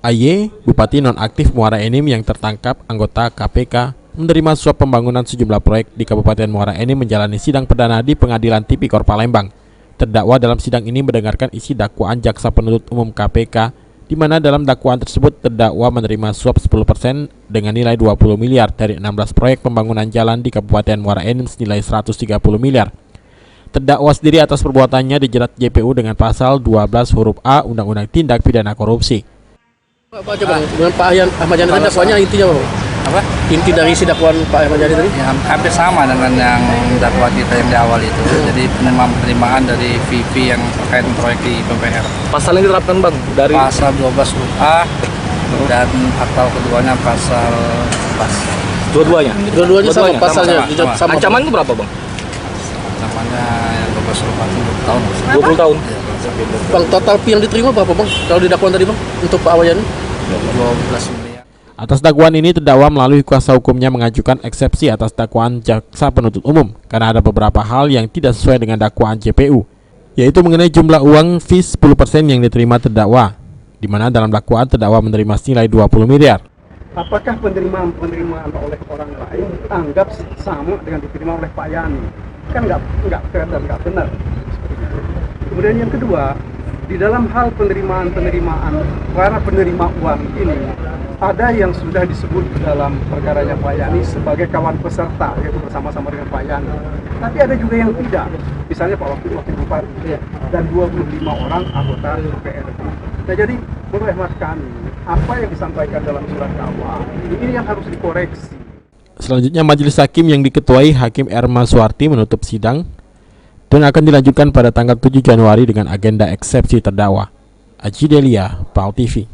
AY, Bupati nonaktif Muara Enim yang tertangkap anggota KPK menerima suap pembangunan sejumlah proyek di Kabupaten Muara Enim menjalani sidang perdana di Pengadilan Tipikor Palembang. Terdakwa dalam sidang ini mendengarkan isi dakwaan Jaksa Penuntut Umum KPK, di mana dalam dakwaan tersebut terdakwa menerima suap 10% dengan nilai 20 miliar dari 16 proyek pembangunan jalan di Kabupaten Muara Enim senilai 130 miliar. Terdakwa sendiri atas perbuatannya dijerat JPU dengan pasal 12 huruf A Undang-Undang Tindak Pidana Korupsi. Pak, coba dengan Pak Ahmad Yani tadi dakwaannya intinya apa? Inti dari si dakwaan Pak Ahmad Yani tadi? Ya, hampir sama dengan yang dakwaan kita yang di awal itu. Jadi penerimaan dari VV yang terkait proyek di PPR. Pasal yang diterapkan Bang dari pasal 12 huruf A dan atau keduanya pasal pas. Dua-duanya sama pasalnya. Sama. Ancaman itu berapa Bang? Namanya yang 12 huruf A itu 20 tahun. 20 tahun. Bang, total fee yang diterima berapa Bang? Kalau di dakwaan tadi Bang untuk Pak Ahmad Yani? 12 miliar. Atas dakwaan ini terdakwa melalui kuasa hukumnya mengajukan eksepsi atas dakwaan Jaksa Penuntut Umum karena ada beberapa hal yang tidak sesuai dengan dakwaan JPU, yaitu mengenai jumlah uang fee 10% yang diterima terdakwa, di mana dalam dakwaan terdakwa menerima senilai 20 miliar. Apakah penerimaan oleh orang lain anggap sama dengan diterima oleh Pak Yani? Kan nggak fair dan nggak benar. Kemudian yang kedua, di dalam hal penerimaan para penerima uang ini, ada yang sudah disebut dalam perkaranya Pak Yani sebagai kawan peserta, yaitu bersama-sama dengan Pak Yani. Tapi ada juga yang tidak, misalnya Pak Wakil Bupati dan 25 orang anggota DPR. Nah, jadi menurut hemat kami, apa yang disampaikan dalam surat dakwaan ini yang harus dikoreksi. Selanjutnya majelis hakim yang diketuai Hakim Erma Suwarti menutup sidang dan akan dilanjutkan pada tanggal 7 Januari dengan agenda eksepsi terdakwa. Aji Delia, PAL TV.